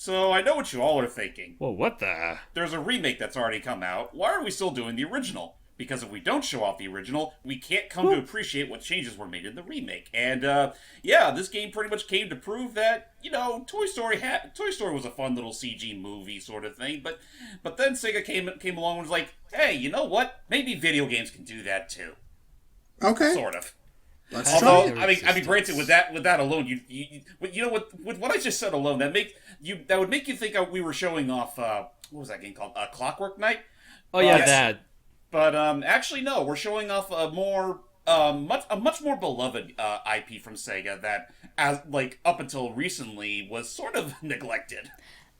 So I know what you all are thinking. Well, what the? There's a remake that's already come out. Why are we still doing the original? Because if we don't show off the original, we can't come to appreciate what changes were made in the remake. And yeah, this game pretty much came to prove that, Toy Story was a fun little CG movie sort of thing. But then Sega came along and was like, hey, you know what? Maybe video games can do that too. Okay. Sort of. Let's try it. I mean, granted, with that alone, you know, with what I just said alone, that would make you think we were showing off. What was that game called? Clockwork Knight. Oh yeah, Yes. that. But actually, no, we're showing off a much more beloved IP from Sega that, up until recently, was sort of neglected.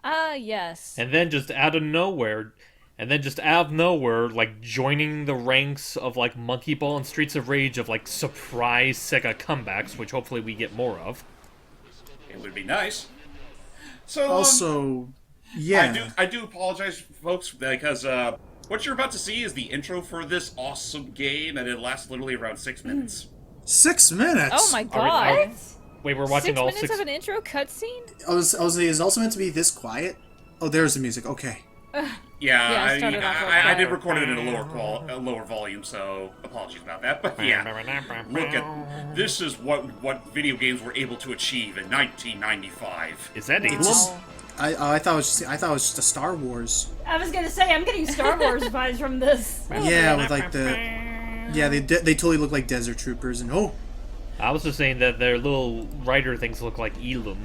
Yes. And then just out of nowhere, like joining the ranks of like Monkey Ball and Streets of Rage of like surprise Sega comebacks, which hopefully we get more of. It would be nice. So Also, yeah. I do apologize, folks, because what you're about to see is the intro for this awesome game, and it lasts literally around 6 minutes. 6 minutes? Oh my Are god. Wait, we're watching 6 all minutes 6. of an intro cutscene? Is also meant to be this quiet? Oh, there's the music. Okay. Yeah, it started off real I did quiet. record it in a lower volume, so apologies about that. But yeah, this is what video games were able to achieve in 1995. Is that Elum? Just- I thought it was just a Star Wars. I was gonna say, I'm getting Star Wars vibes from this. Yeah, with like they totally look like desert troopers, and I was just saying that their little rider things look like Elum.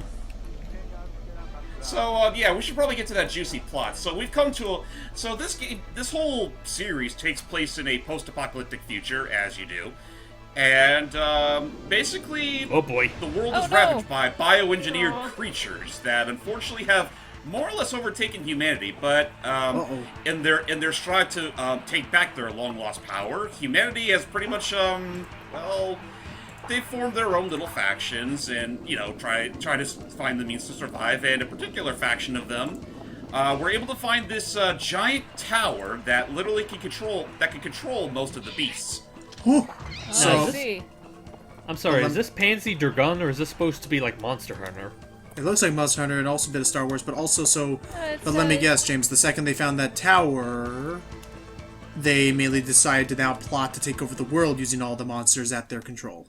So yeah, we should probably get to that juicy plot. So we've come to this whole series takes place in a post-apocalyptic future, as you do, and basically, Oh boy. the world is ravaged by bioengineered creatures that unfortunately have more or less overtaken humanity. But in their strive to take back their long-lost power, humanity has pretty much they formed their own little factions and, try to find the means to survive. And a particular faction of them were able to find this giant tower that literally can control most of the beasts. so See. I'm sorry, is this Pansy Dragoon or is this supposed to be like Monster Hunter? it looks like Monster Hunter and also a bit of Star Wars, but also It's, But let me guess, James. The second they found that tower, they immediately decided to now plot to take over the world using all the monsters at their control.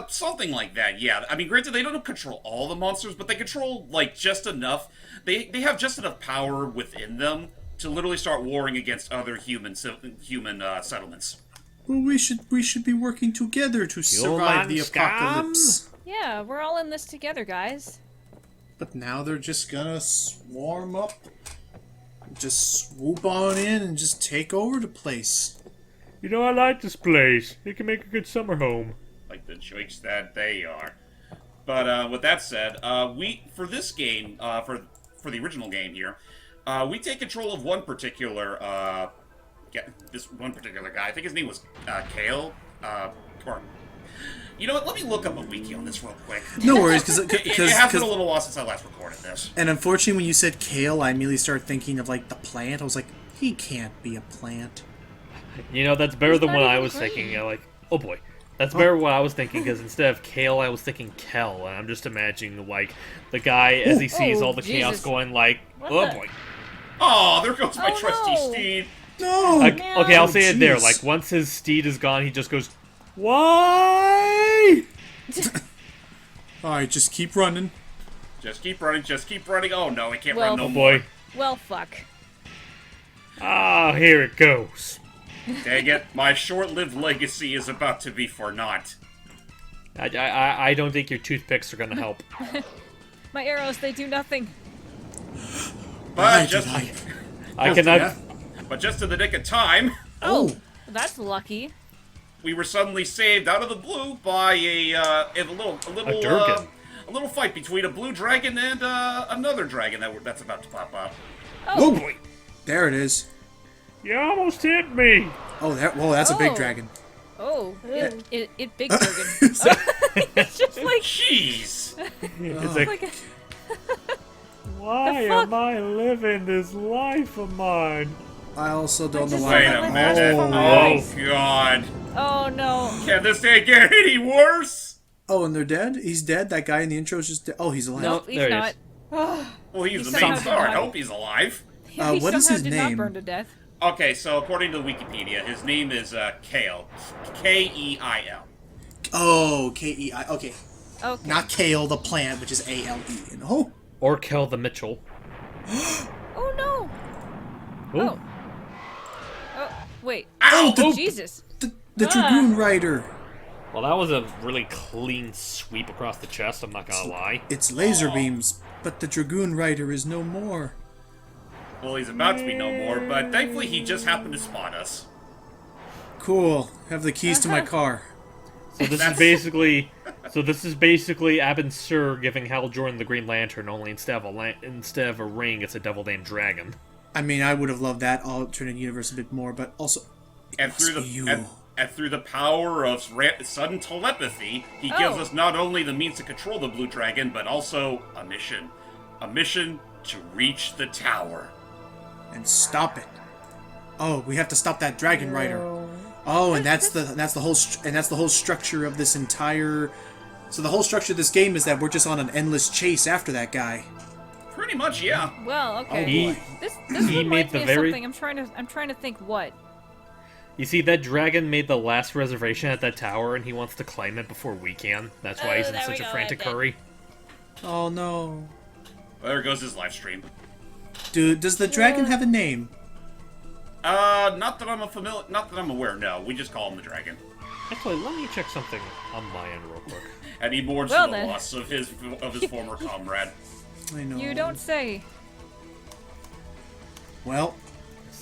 Something like that, yeah. I mean, granted, they don't control all the monsters, but they control, just enough. They have just enough power within them to literally start warring against other human settlements. Well, we should be working together to survive the scum. apocalypse. Yeah, we're all in this together, guys. But now they're just gonna swarm up, just swoop on in and just take over the place. You know, I like this place. It can make a good summer home. Like the jerks that they are. But with that said, for this game, for the original game here, we take control of one particular guy. I think his name was Kale. Or you know what? Let me look up a wiki on this real quick. No worries, because It has been a little while since I last recorded this. And unfortunately, when you said kale, I immediately started thinking of like the plant. I was like, he can't be a plant. You know, that's better than not what I even was green. thinking. Oh boy. That's better than what I was thinking, because instead of Kale, I was thinking Kel, and I'm just imagining, like, the guy as he sees all the chaos Jesus. going, like, What oh the- boy. Oh, there goes my Oh, trusty no. steed. No. Okay, I'll say it there. jeez. Like, once his steed is gone, he just goes, why? All right, just keep running. Just keep running. Just keep running. Oh no, I can't Well- run no Oh more. boy. Well, fuck. Ah, here it goes. Dang it! My short-lived legacy is about to be for naught. I don't think your toothpicks are gonna help. My arrows, they do nothing. But just I cannot. yeah. But just in the nick of time, Oh, That's lucky. we were suddenly saved out of the blue by a Durgan. little fight between a blue dragon and another dragon that's about to pop up. oh boy, there it is. You almost hit me. Oh, that's a big Oh. dragon. Oh, it big Durgan. It's just like, Jeez! It's like, like a, why the fuck? am I living this life of mine? I also don't know just why. Wait said a that minute! with Oh God! oh no. Can this day get any worse? Oh, and they're dead. He's dead. That guy in the intro is just dead. Oh, he's alive. No. He's there he not. is. Well, he's the somehow main did star. I not- hope he's alive. He what is somehow his did name? not burn to death. Okay, so according to Wikipedia, his name is Kale. Keil. Oh, Kei. Okay, Okay. not Kale the plant, which is ALE. Oh, Or Kel the Mitchell. Oh no. Ooh. Oh. Oh wait. oh, the Jesus. the Dragoon Rider. Well, that was a really clean sweep across the chest, I'm not gonna lie. It's laser beams, but the Dragoon Rider is no more. Well, he's about to be no more, but thankfully he just happened to spot us. Cool. Have the keys to my car. So this is basically, Abin Sur giving Hal Jordan the Green Lantern, only instead of a ring, it's a devil named Dragon. I mean, I would have loved that alternate universe a bit more, but also, And must through be you. and through the power of sudden telepathy, he gives us not only the means to control the Blue Dragon, but also a mission. A mission to reach the tower. and stop it. Oh, we have to stop that Dragon Rider. Oh, and that's the whole structure of this entire. So the whole structure of this game is that we're just on an endless chase after that guy. Pretty much, yeah. Well, okay. He- This he reminds made the me of very- something. I'm trying to think what. You see, that dragon made the last reservation at that tower, and he wants to claim it before we can. That's why he's in there we such a go, frantic I bet. hurry. Oh no, There goes his live stream. dude! Does the dragon have a name? Not that I'm aware. No, we just call him the Dragon. Actually, let me check something on my end real quick. And he mourns Well, for the then. loss of his former comrade. I know. You don't say. Well,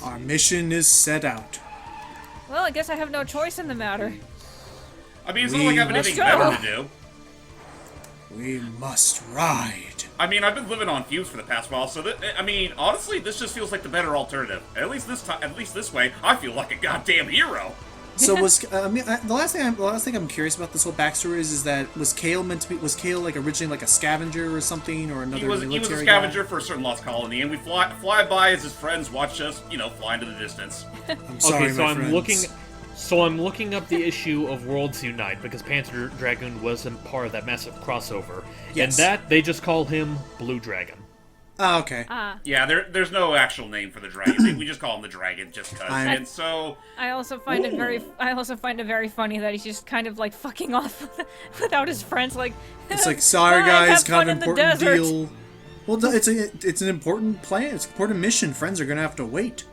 our mission is set out. Well, I guess I have no choice in the matter. I mean, it's not like I have Let's anything go. better to do. We must ride. I mean, I've been living on fumes for the past while, so I mean, honestly, this just feels like the better alternative. At least this way, I feel like a goddamn hero. So the last thing I'm curious about this whole backstory is that was Kale like originally like a scavenger or something or another He was military a guy? scavenger for a certain lost colony, and we fly by as his friends watch us, fly into the distance. I'm sorry, Okay, so my I'm friends. looking up the issue of Worlds Unite because Panzer Dragoon wasn't part of that massive crossover. Yes. And that they just call him Blue Dragon. Oh, okay. Yeah, there's no actual name for the dragon. We just call him the Dragon just because. I'm- And so, I also find it very funny that he's just kind of like fucking off without his friends. Like It's like, sorry "Bye, guys, have kind fun of in the important desert." deal. Well, it's an important plan. It's an important mission. Friends are gonna have to wait.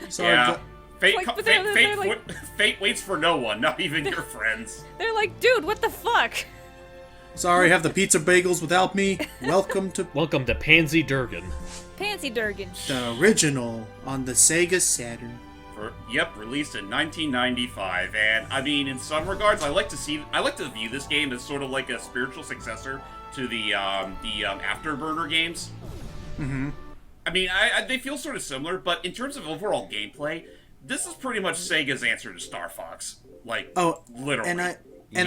Sorry, yeah. Fate, Like, but they're like- fate waits for no one, not even your friends. They're like, dude, what the fuck? sorry, have the pizza bagels without me. Welcome to Welcome to Pansy Durgan. Pansy Durgan. the original on the Sega Saturn. Released in 1995, and I mean, in some regards, I like to view this game as sort of like a spiritual successor to the Afterburner games. Mm-hmm. I mean, they feel sort of similar, but in terms of overall gameplay, this is pretty much Sega's answer to Star Fox. Like, literally. And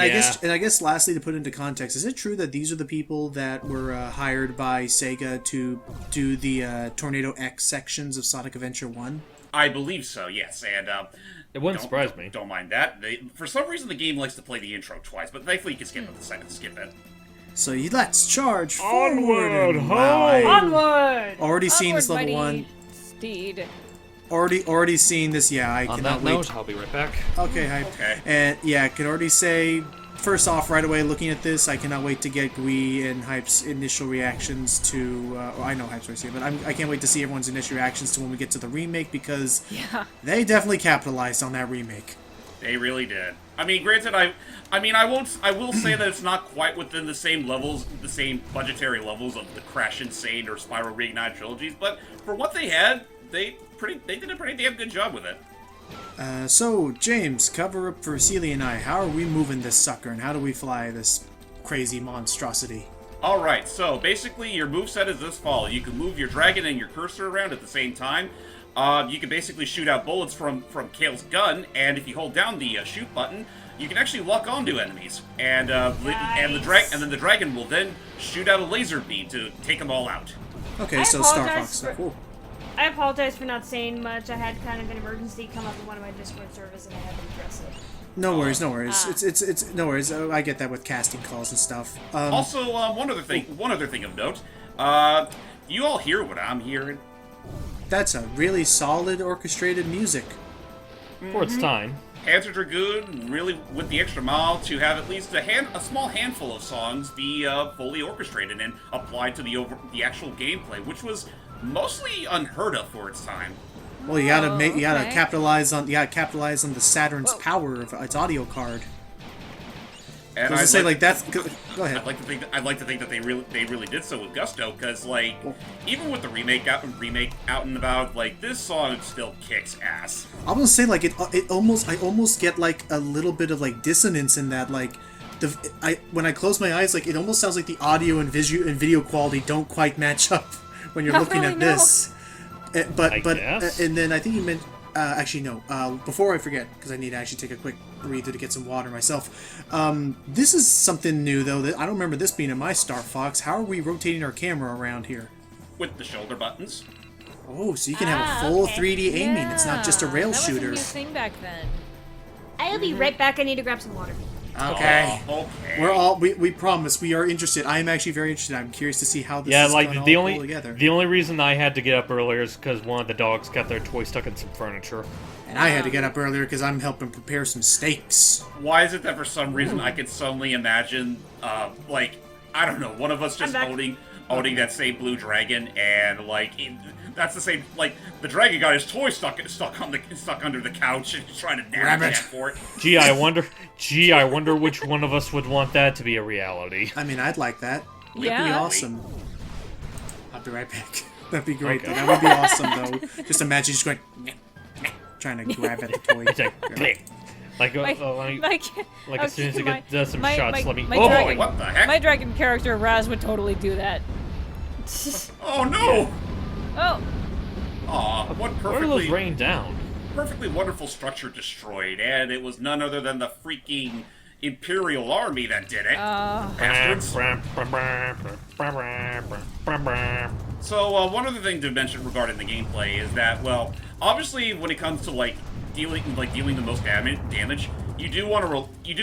Yeah. I guess lastly, to put into context, is it true that these are the people that were hired by Sega to do the Tornado X sections of Sonic Adventure 1? I believe so, yes, and It wouldn't surprise me. Don't mind that. For some reason, the game likes to play the intro twice, but thankfully you can skip it. So let's charge forward. Onward, and ho! wow, I Onward! already seen this Onward, level mighty 1. Steed. Already seen this. Yeah, I On cannot that wait. note, I'll be right back. Okay, hype. Okay. And yeah, I can already say, first off, right away, looking at this, I cannot wait to get Gui and Hype's initial reactions to. Well, I know Hype's already seen it, but I can't wait to see everyone's initial reactions to when we get to the remake because Yeah. they definitely capitalized on that remake. They really did. I mean, granted, I will say that it's not quite within the same budgetary levels of the Crash Insane or Spyro Reignited trilogies, but for what they had, they did a pretty damn good job with it. So, James, cover up for Celia and I. How are we moving this sucker, and how do we fly this crazy monstrosity? Alright, so basically your moveset is this follow. You can move your dragon and your cursor around at the same time. You can basically shoot out bullets from Kale's gun, and if you hold down the shoot button, you can actually lock onto enemies. And then the dragon will then shoot out a laser beam to take them all out. Okay, I so Star apologize Fox. for- Cool. I apologize for not saying much. I had kind of an emergency come up in one of my Discord servers and I had to address it. No worries, no worries. It's no worries. I get that with casting calls and stuff. Also, one other thing of note. You all hear what I'm hearing? That's a really solid orchestrated music. For its time. Panzer Dragoon really went the extra mile to have at least a small handful of songs be fully orchestrated and applied to the actual gameplay, which was mostly unheard of for its time. Well, you gotta okay. capitalize on the Saturn's power of its audio card. And Does it say like that's? Go ahead. I'd like to think that they really did so with gusto, because like even with the remake out and about, like this song still kicks ass. I was saying like I almost get like a little bit of like dissonance in that, like when I close my eyes, like it almost sounds like the audio and video quality don't quite match up when you're Not looking really, at no. this. But guess. and then I think you meant actually no. Before I forget, because I need to actually take a quick breather to get some water myself. This is something new though. That I don't remember this being in my Star Fox. How are we rotating our camera around here? With the shoulder buttons. Oh, so you can have a full okay. 3D aiming. It's not just a rail that shooter. was a new thing back then. I'll be right back. I need to grab some water. Okay. Oh, okay. We're all we promise we are interested. I am actually very interested. I'm curious to see how this Yeah, is like going the all pull only together. the only reason I had to get up earlier is because one of the dogs got their toy stuck in some furniture. And I had to get up earlier because I'm helping prepare some steaks. Why is it that for some reason I can suddenly imagine, like, I don't know, one of us just I'm back. owning that same blue dragon, and like that's the same, like the dragon got his toy stuck under the couch and he's trying to navigate for it. Gee, I wonder which one of us would want that to be a reality. I mean, I'd like that. That'd be Yeah. awesome. I'll be right back. That'd be great. Okay. Though. That would be awesome, though. Just imagine just going, trying to grab at the toy. It's like, click. Like, like as soon as it does some shots, let me. my Oh, dragon, What the heck? My dragon character Raz would totally do that. Oh no! Oh, Aw, what where are those rain down? perfectly wonderful structure destroyed, and it was none other than the freaking Imperial Army that did it. Bastards. So, one other thing to mention regarding the gameplay is that, well, obviously when it comes to dealing the most damage, you do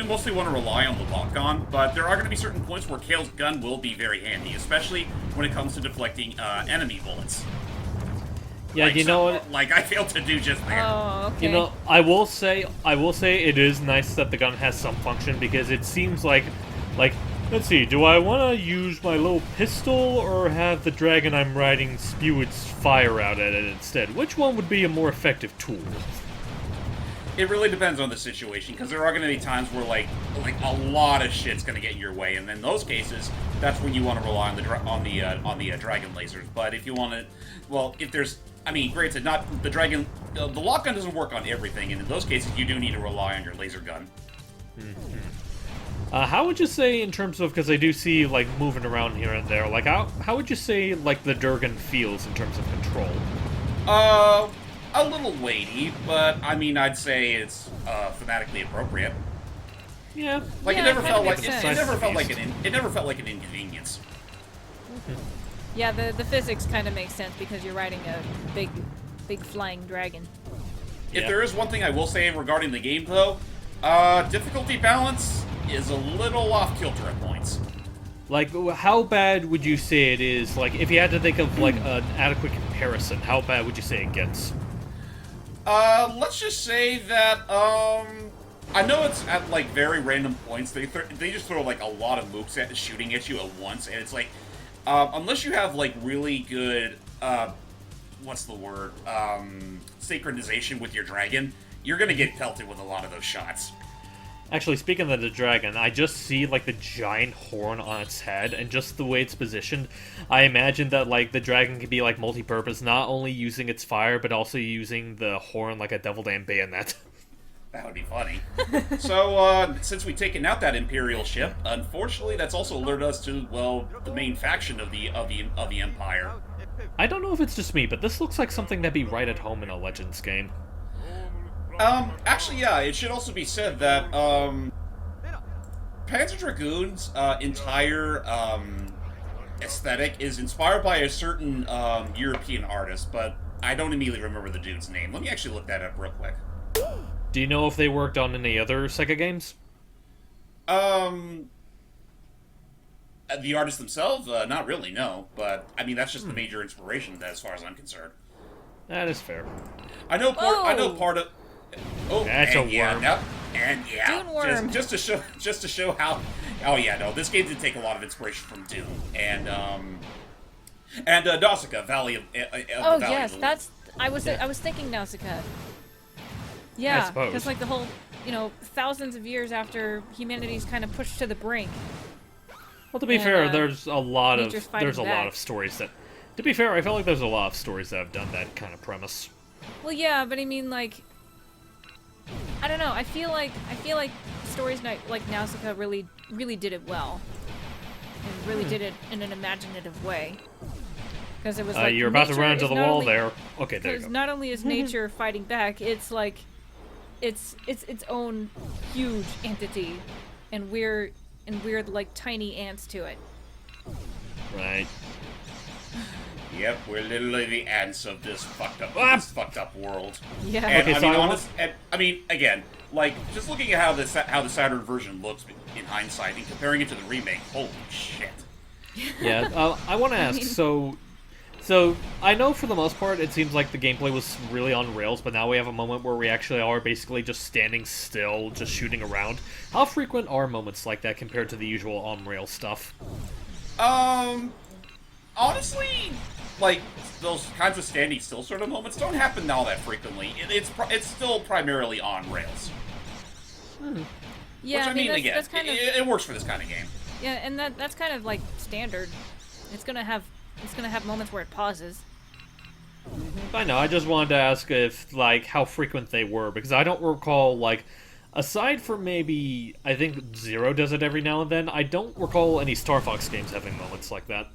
mostly want to rely on the lock-on, but there are going to be certain points where Kale's gun will be very handy, especially when it comes to deflecting enemy bullets. Yeah, you know what? Like I failed to do just there. oh, okay. You know, I will say it is nice that the gun has some function, because it seems like, let's see, do I want to use my little pistol or have the dragon I'm riding spew its fire out at it instead? Which one would be a more effective tool? It really depends on the situation, because there are going to be times where like a lot of shit's going to get in your way, and in those cases, that's when you want to rely on the dragon lasers. But if you want to, well, if there's, I mean, granted, not the dragon, the lock gun doesn't work on everything, and in those cases, you do need to rely on your laser gun. How would you say, in terms of, because I do see like moving around here and there, like how would you say like the Durgan feels in terms of control? A little weighty, but I mean, I'd say it's thematically appropriate. Yeah. Like Yeah, it never it kinda felt like makes it sense. never felt like an inconvenience. Yeah, the physics kind of make sense because you're riding a big flying dragon. If Yeah. there is one thing I will say regarding the game, though, difficulty balance is a little off kilter at points. Like, how bad would you say it is? Like, if you had to think of like an adequate comparison, how bad would you say it gets? Let's just say that, I know it's at, like, very random points. They just throw, like, a lot of mooks shooting at you at once, and it's like, unless you have, like, really good, what's the word, synchronization with your dragon, you're gonna get pelted with a lot of those shots. Actually, speaking of the dragon, I just see like the giant horn on its head, and just the way it's positioned, I imagine that like the dragon could be like multi-purpose, not only using its fire, but also using the horn like a devil damn bayonet. That would be funny. So, since we've taken out that Imperial ship, unfortunately, that's also alerted us to, well, the main faction of the Empire. I don't know if it's just me, but this looks like something that'd be right at home in a Legends game. Actually, yeah, it should also be said that, Panzer Dragoon's, entire, aesthetic is inspired by a certain, European artist, but I don't immediately remember the dude's name. Let me actually look that up real quick. Do you know if they worked on any other Sega games? The artists themselves, not really, no. But I mean, that's just the major inspiration, as far as I'm concerned. That is fair. I know part of. Oh, That's and a yeah, worm. no, and yeah, Dune worm. just to show how. Oh yeah, no, this game did take a lot of inspiration from Dune and Nausicaa, Valley of. Oh the Valley yes, of the that's. I was thinking Nausicaa. Yeah, suppose. because like the whole, thousands of years after humanity's kind of pushed to the brink. Well, to be And, fair, there's a lot nature's fighting lot back. of stories that. To be fair, I feel like there's a lot of stories that have done that kind of premise. Well, yeah, but I mean, like, I don't know. I feel like stories like Nausicaa really did it well, and really did it in an imaginative way. Because it was like You're about to nature run into is the not wall only- there. Okay, there you Because go. not only is nature fighting back, it's like it's its own huge entity, and we're like tiny ants to it. Right. Yep, we're literally the ants of this fucked up world. Yeah. And Okay, I so mean, I I mean, again, like just looking at how the Saturn version looks in hindsight and comparing it to the remake, holy shit. Yeah, I want to ask, so I know for the most part it seems like the gameplay was really on rails, but now we have a moment where we actually are basically just standing still, just shooting around. How frequent are moments like that compared to the usual on-rail stuff? Honestly, like those kinds of standing still sort of moments don't happen all that frequently. It's still primarily on rails. Yeah, Which, I mean, again, that's kind of it works for this kind of game. yeah, and that's kind of like standard. It's gonna have moments where it pauses. I know, I just wanted to ask if, like, how frequent they were, because I don't recall, like, aside from maybe, I think Zero does it every now and then, I don't recall any Star Fox games having moments like that.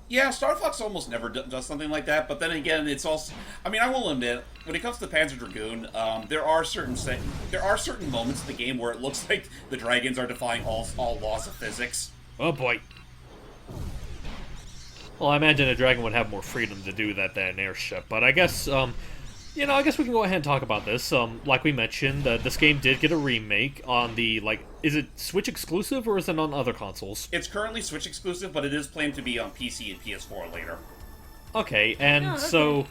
Yeah, Star Fox almost never does something like that, but then again, it's also. I mean, I will admit, when it comes to Panzer Dragoon, there are certain moments in the game where it looks like the dragons are defying all laws of physics. Oh boy. Well, I imagine a dragon would have more freedom to do that than an airship, but I guess, I guess we can go ahead and talk about this. Like we mentioned, this game did get a remake on the, is it Switch exclusive or is it on other consoles? It's currently Switch exclusive, but it is planned to be on PC and PS4 later. Okay, and Oh, okay. so...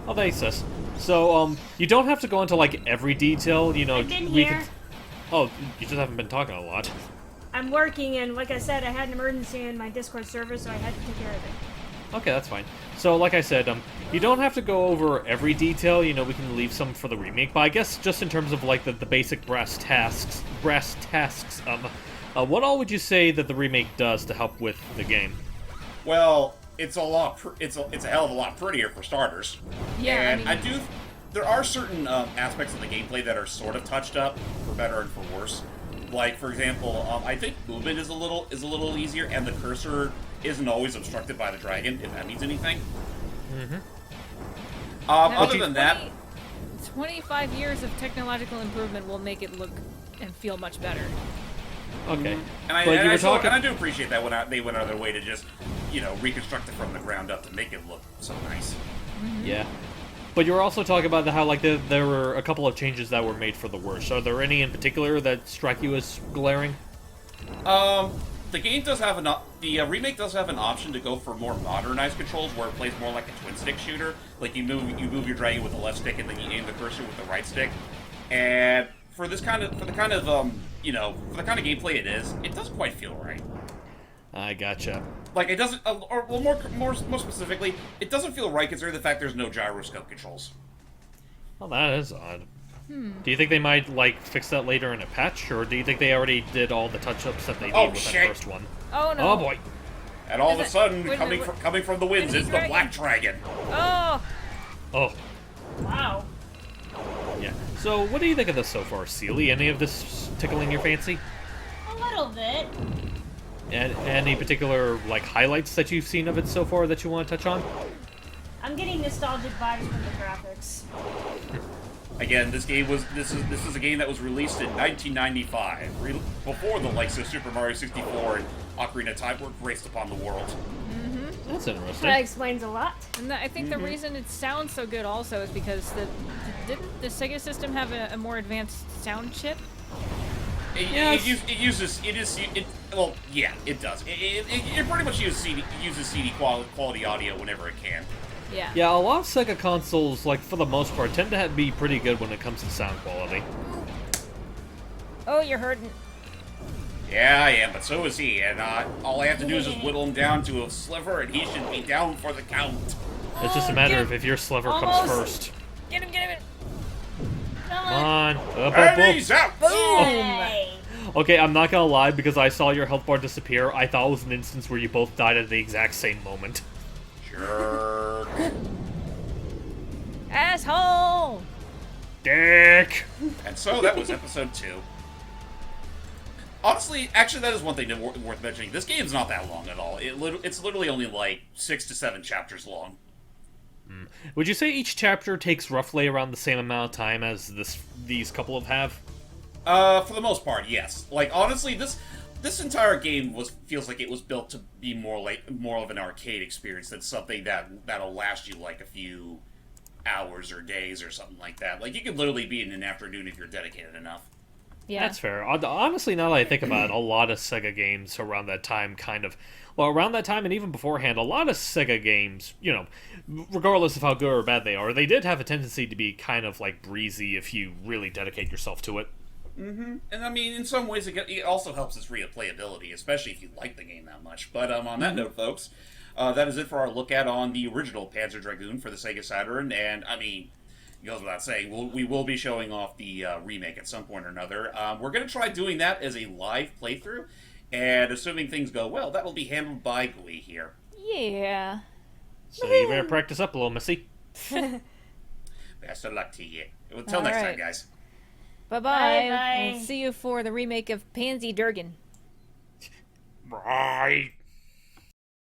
Oh, thanks, sis. So, you don't have to go into, every detail, I've been we here. can... Oh, you just haven't been talking a lot. I'm working, and like I said, I had an emergency in my Discord server, so I had to take care of it. Okay, that's fine. So, like I said, you don't have to go over every detail, we can leave some for the remake, but I guess just in terms of, the basic brass tasks, what all would you say that the remake does to help with the game? Well, it's it's a hell of a lot prettier for starters. Yeah, and I mean, there are certain aspects of the gameplay that are sort of touched up, for better and for worse. Like, for example, I think movement is a little easier, and the cursor isn't always obstructed by the dragon, if that means anything. Mm-hmm. Other than that, 25 years of technological improvement will make it look and feel much better. Okay. and I, But and you I were still- talking... and I do appreciate that they went out of their way to just, reconstruct it from the ground up to make it look so nice. Yeah. But you were also talking about how, there were a couple of changes that were made for the worse. Are there any in particular that strike you as glaring? The game does have the remake does have an option to go for more modernized controls, where it plays more like a twin stick shooter. Like you move your dragon with the left stick, and then you aim the cursor with the right stick. And for the kind of gameplay it doesn't quite feel right. I gotcha. Like it doesn't, or well, more specifically, it doesn't feel right considering the fact there's no gyroscope controls. Well, that is odd. Do you think they might, fix that later in a patch, or do you think they already did all the touch-ups that they need with shit. the first one? Oh no! Oh, boy. And all of a Is it- sudden, wait, coming from the winds, Enemy is the dragon. black dragon. Oh! Oh, Wow. yeah. So, what do you think of this so far, Seely? Any of this tickling your fancy? A little bit. And any particular, highlights that you've seen of it so far that you want to touch on? I'm getting nostalgic vibes from the graphics. Again, this is a game that was released in 1995, before the likes of Super Mario 64 and Ocarina of Time were graced upon the world. That's That interesting. explains a lot. And I think the reason it sounds so good also is because didn't the Sega system have a more advanced sound chip? Well, yeah, it does. It pretty much uses CD quality audio whenever it can. Yeah. Yeah, a lot of Sega consoles, like for the most part, tend to be pretty good when it comes to sound quality. Oh, you're hurting. Yeah, I am, but so is he, and all I have to do is just whittle him down to a sliver, and he should be down for the count. It's just a matter of if your sliver comes Almost. first. Get him, get him. Come on. Up, And up. he's out! Yay. Okay, I'm not gonna lie, because I saw your health bar disappear, I thought it was an instance where you both died at the exact same moment. Jerk. Asshole! Dick! And so that was episode 2. Honestly, actually, that is one thing worth mentioning. This game's not that long at all. It's literally only like 6 to 7 chapters long. Would you say each chapter takes roughly around the same amount of time as these couple have? For the most part, yes. Like, honestly, this entire game feels like it was built to be more of an arcade experience than something that'll last you like a few hours or days or something like that. Like, you could literally be in an afternoon if you're dedicated enough. Yeah. That's fair. Honestly, now that I think about it, a lot of Sega games around that time around that time and even beforehand, a lot of Sega games, you know, regardless of how good or bad they are, they did have a tendency to be kind of like breezy if you really dedicate yourself to it. Mm-hmm. And I mean, in some ways, it also helps its replayability, especially if you like the game that much. But on that note, folks, that is it for our look at on the original Panzer Dragoon for the Sega Saturn. And I mean, it goes without saying, we will be showing off the remake at some point or another. We're going to try doing that as a live playthrough, and assuming things go well, that will be handled by Gui here. Yeah. So you better practice up a little, Missy. Best of luck to you. Until All next time, right. guys. Bye-bye. Bye-bye. We'll see you for the remake of Panzer Dragoon. Right.